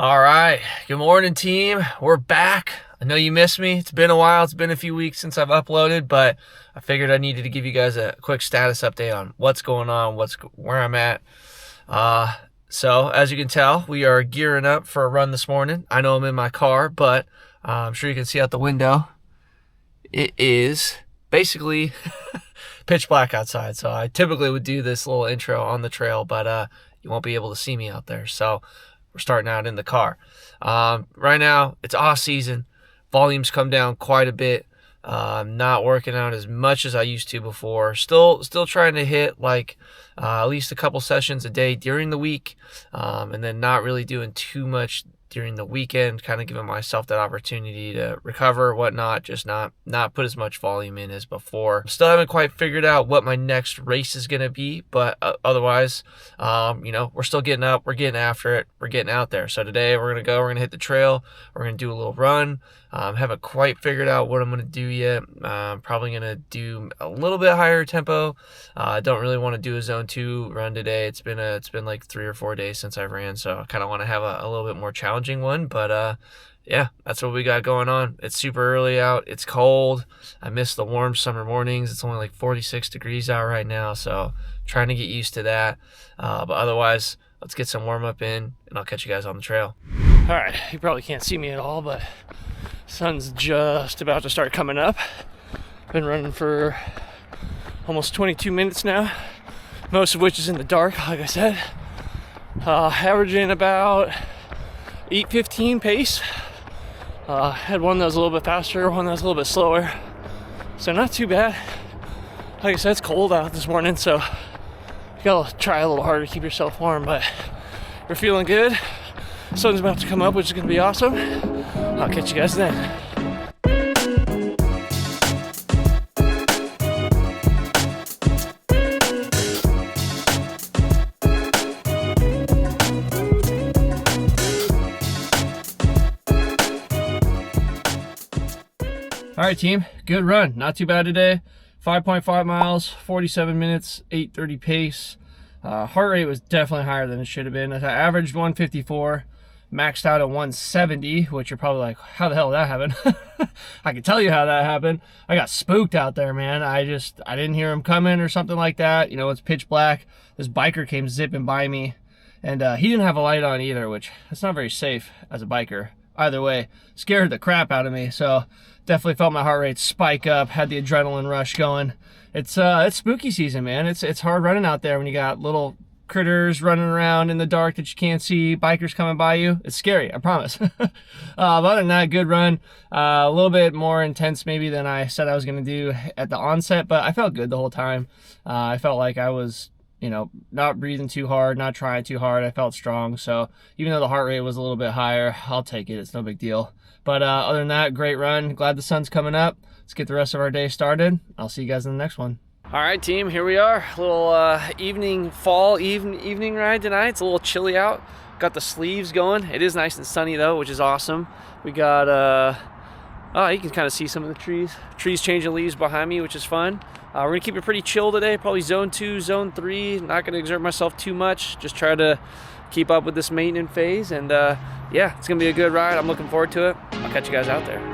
All right. Good morning, team. We're back. I know you missed me. It's been a while. It's been a few weeks since I've uploaded, but I figured I needed to give you guys a quick status update on what's going on, where I'm at. So as you can tell, we are gearing up for a run this morning. I know I'm in my car, but I'm sure you can see out the window. It is basically pitch black outside. So I typically would do this little intro on the trail, but you won't be able to see me out there. So we're starting out in the car. Right now, it's off season. Volumes come down quite a bit. I'm not working out as much as I used to before. Still trying to hit like at least a couple sessions a day during the week, and then not really doing too much during the weekend, kind of giving myself that opportunity to recover, whatnot, just not put as much volume in as before. Still haven't quite figured out what my next race is going to be, but otherwise, we're still getting up, we're getting after it, we're getting out there. So today we're going to hit the trail, we're going to do a little run. Haven't quite figured out what I'm going to do yet. Probably going to do a little bit higher tempo. I don't really want to do a zone 2 run today. It's been like 3 or 4 days since I ran, so I kind of want to have a little bit more challenging one. But yeah, that's what we got going on. It's super early out. It's cold. I miss the warm summer mornings. It's only like 46 degrees out right now, so trying to get used to that. But otherwise, let's get some warm up in, and I'll catch you guys on the trail. All right, you probably can't see me at all, but sun's just about to start coming up. Been running for almost 22 minutes now, most of which is in the dark, like I said. Averaging about 8:15 pace. Had one that was a little bit faster, one that was a little bit slower. So not too bad. Like I said, it's cold out this morning, so you gotta try a little harder to keep yourself warm, but we're feeling good. Sun's about to come up, which is gonna be awesome. I'll catch you guys then. All right, team, good run. Not too bad today. 5.5 miles, 47 minutes, 8:30 pace. Heart rate was definitely higher than it should have been. I averaged 154, maxed out at 170, which you're probably like, how the hell did that happen? I can tell you how that happened. I got spooked out there, man. I didn't hear him coming or something like that. You know, it's pitch black. This biker came zipping by me, and he didn't have a light on either, which that's not very safe as a biker. Either way, scared the crap out of me. So definitely felt my heart rate spike up, had the adrenaline rush going. It's spooky season, man. It's hard running out there when you got little critters running around in the dark that you can't see, bikers coming by you. It's scary, I promise. But other than that, good run. A little bit more intense maybe than I said I was going to do at the onset, but I felt good the whole time. I felt like I was, not breathing too hard, not trying too hard. I felt strong. So even though the heart rate was a little bit higher, I'll take it. It's no big deal. But other than that, great run. Glad the sun's coming up. Let's get the rest of our day started. I'll see you guys in the next one. All right, team, here we are. A little evening ride tonight. It's a little chilly out. Got the sleeves going. It is nice and sunny though, which is awesome. We got, you can kind of see some of the trees. Trees changing leaves behind me, which is fun. We're gonna keep it pretty chill today, probably zone 2, zone 3. Not gonna exert myself too much. Just try to keep up with this maintenance phase. And yeah, it's gonna be a good ride. I'm looking forward to it. I'll catch you guys out there.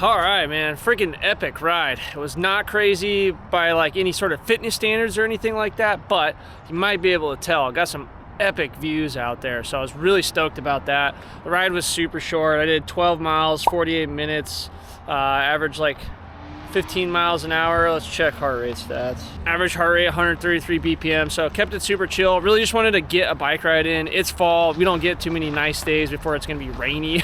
All right, man, freaking epic ride. It was not crazy by like any sort of fitness standards or anything like that, but you might be able to tell. I got some epic views out there, so I was really stoked about that. The ride was super short. I did 12 miles, 48 minutes, averaged like 15 miles an hour. Let's check heart rate stats. Average heart rate 133 BPM, so kept it super chill. Really just wanted to get a bike ride in. It's fall. We don't get too many nice days before it's going to be rainy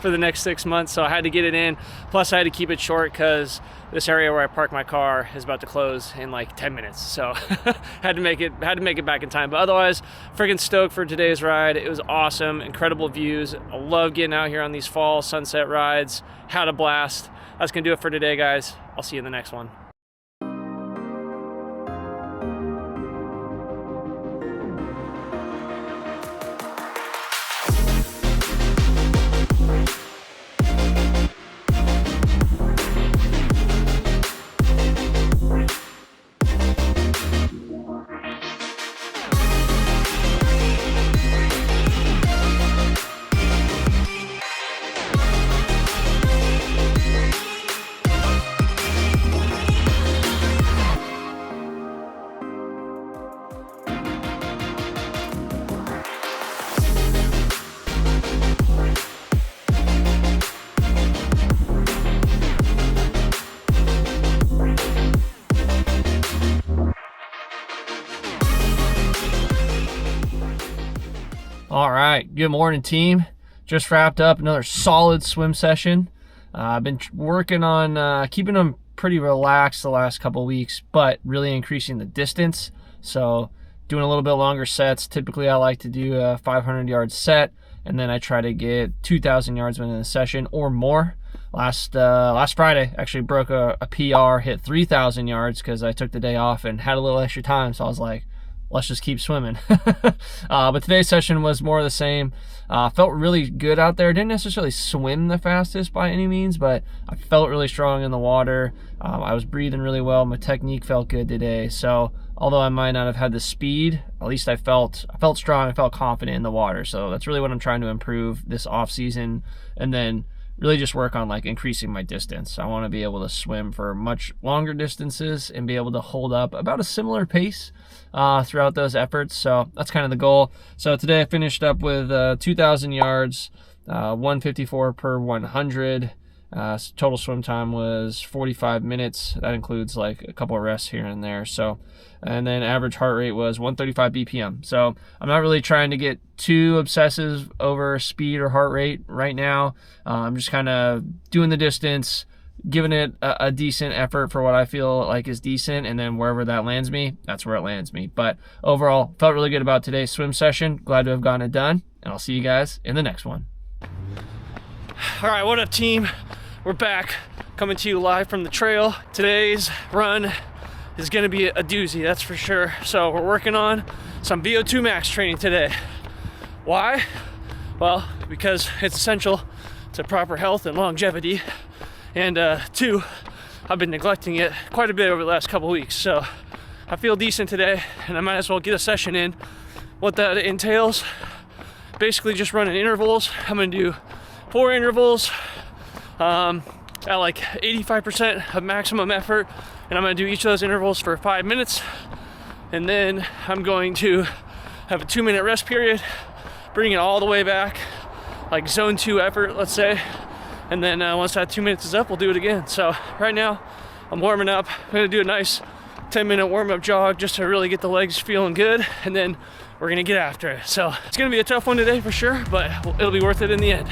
for the next 6 months, so I had to get it in. Plus I had to keep it short because this area where I park my car is about to close in like 10 minutes, so had to make it back in time. But otherwise, freaking stoked for today's ride. It was awesome, incredible views. I love getting out here on these fall sunset rides. Had a blast. That's gonna do it for today, guys. I'll see you in the next one. All right, good morning, team. Just wrapped up another solid swim session. I've been working on keeping them pretty relaxed the last couple weeks, but really increasing the distance. So doing a little bit longer sets. Typically, I like to do a 500-yard set, and then I try to get 2,000 yards within the session or more. Last Friday, actually broke a PR, hit 3,000 yards because I took the day off and had a little extra time. So I was like, let's just keep swimming. But today's session was more of the same. Felt really good out there. Didn't necessarily swim the fastest by any means, but I felt really strong in the water. I was breathing really well. My technique felt good today. So although I might not have had the speed, at least I felt strong. I felt confident in the water. So that's really what I'm trying to improve this off season, and then really just work on like increasing my distance. I want to be able to swim for much longer distances and be able to hold up about a similar pace throughout those efforts. So that's kind of the goal. So today I finished up with 2,000 yards, 154 per 100. Total swim time was 45 minutes. That includes like a couple of rests here and there. So, and then average heart rate was 135 BPM. So I'm not really trying to get too obsessive over speed or heart rate right now. I'm just kind of doing the distance, giving it a decent effort for what I feel like is decent, and then wherever that lands me, that's where it lands me. But overall, felt really good about today's swim session. Glad to have gotten it done, and I'll see you guys in the next one. All right, what up, team? We're back, coming to you live from the trail. Today's run is gonna be a doozy, that's for sure. So we're working on some VO2 max training today. Why? Well, because it's essential to proper health and longevity. And two, I've been neglecting it quite a bit over the last couple weeks. So I feel decent today, and I might as well get a session in. What that entails, basically just running intervals. I'm gonna do 4 intervals at like 85% of maximum effort, and I'm gonna do each of those intervals for 5 minutes, and then I'm going to have a 2-minute rest period, bring it all the way back, like zone 2 effort, let's say, and then once that 2 minutes is up, we'll do it again. So right now I'm warming up. I'm gonna do a nice 10-minute warm-up jog just to really get the legs feeling good, and then we're gonna get after it. So it's gonna be a tough one today for sure, but it'll be worth it in the end.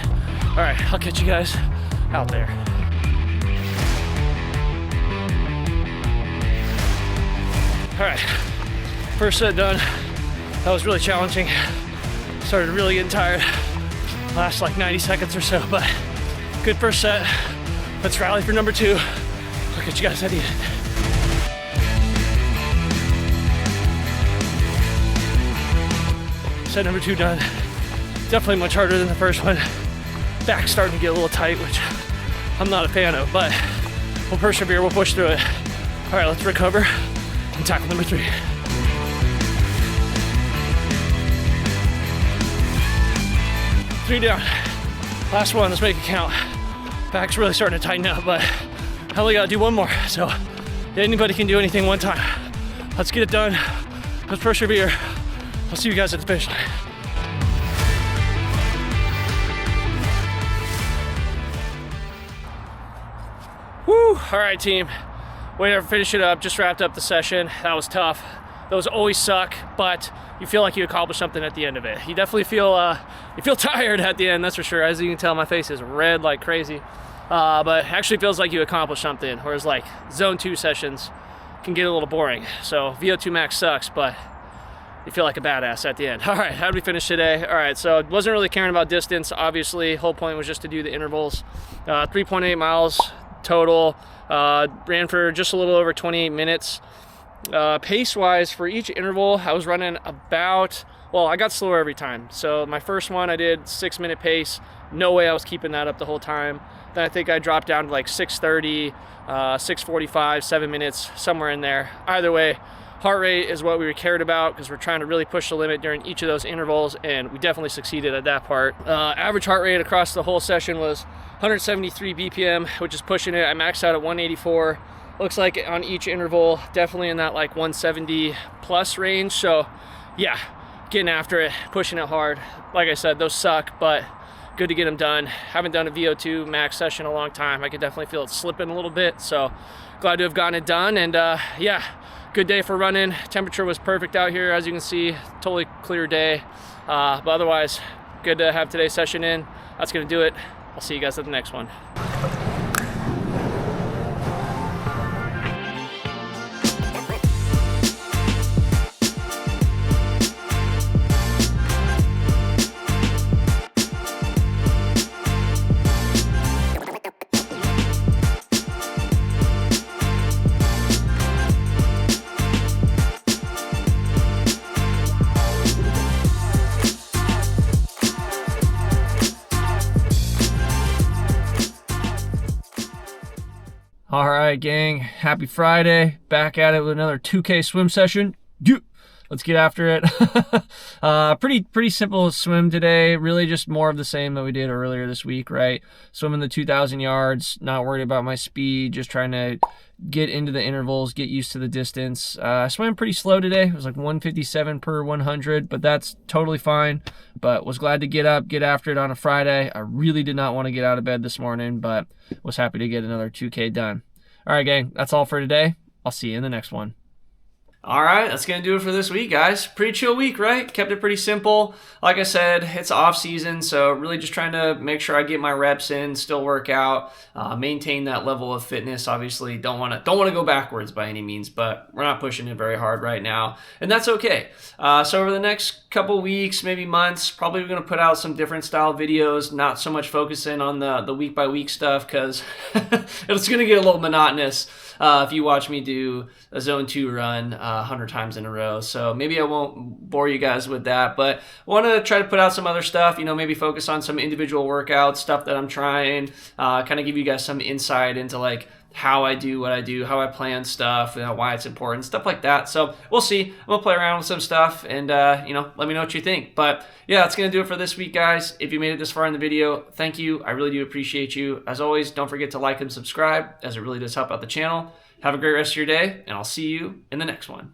All right, I'll catch you guys out there. All right, first set done. That was really challenging. Started really getting tired. Last like 90 seconds or so, but good first set. Let's rally for number 2. I'll catch you guys at the end. Set number 2 done. Definitely much harder than the first one. Back's starting to get a little tight, which I'm not a fan of, but we'll persevere, we'll push through it. All right, let's recover and tackle number 3. Three down. Last one, let's make it count. Back's really starting to tighten up, but I only gotta do one more, so anybody can do anything one time. Let's get it done. Let's persevere. I'll see you guys at the finish line. Woo! All right, team. Way to finish it up. Just wrapped up the session. That was tough. Those always suck, but you feel like you accomplished something at the end of it. You definitely feel tired at the end, that's for sure. As you can tell, my face is red like crazy. But actually feels like you accomplished something, whereas like zone 2 sessions can get a little boring. So VO2 max sucks, but you feel like a badass at the end. All right, how did we finish today? All right, so wasn't really caring about distance. Obviously, whole point was just to do the intervals. 3.8 miles total. Ran for just a little over 28 minutes. Pace-wise, for each interval, I was running about, well, I got slower every time. So my first one, I did 6-minute pace. No way I was keeping that up the whole time. Then I think I dropped down to like 6:30, 6:45, 7 minutes, somewhere in there. Either way, heart rate is what we cared about because we're trying to really push the limit during each of those intervals, and we definitely succeeded at that part. Average heart rate across the whole session was 173 BPM, which is pushing it. I maxed out at 184. Looks like on each interval, definitely in that like 170 plus range. So yeah, getting after it, pushing it hard. Like I said, those suck, but good to get them done. Haven't done a VO2 max session in a long time. I could definitely feel it slipping a little bit. So glad to have gotten it done. And yeah, good day for running. Temperature was perfect out here, as you can see, totally clear day. But otherwise, good to have today's session in. That's gonna do it. I'll see you guys at the next one. All right, gang. Happy Friday. Back at it with another 2K swim session. Let's get after it. Pretty simple swim today. Really just more of the same that we did earlier this week, right? Swimming the 2,000 yards, not worried about my speed, just trying to get into the intervals, get used to the distance. I swam pretty slow today. It was like 157 per 100, but that's totally fine. But was glad to get up, get after it on a Friday. I really did not want to get out of bed this morning, but was happy to get another 2K done. All right, gang, that's all for today. I'll see you in the next one. All right, that's going to do it for this week, guys. Pretty chill week, right? Kept it pretty simple. Like I said, it's off season, so really just trying to make sure I get my reps in, still work out, maintain that level of fitness. Obviously, don't want to go backwards by any means, but we're not pushing it very hard right now, and that's okay. So over the next couple weeks, maybe months, probably we're going to put out some different style videos, not so much focusing on the week-by-week stuff, because it's going to get a little monotonous if you watch me do a zone 2 run 100 times in a row. So maybe I won't bore you guys with that, but I want to try to put out some other stuff, maybe focus on some individual workouts, stuff that I'm trying, kind of give you guys some insight into like how I do what I do, how I plan stuff, why it's important, stuff like that. So we'll see. I'm going to play around with some stuff and, let me know what you think. But yeah, that's going to do it for this week, guys. If you made it this far in the video, thank you. I really do appreciate you. As always, don't forget to like and subscribe, as it really does help out the channel. Have a great rest of your day, and I'll see you in the next one.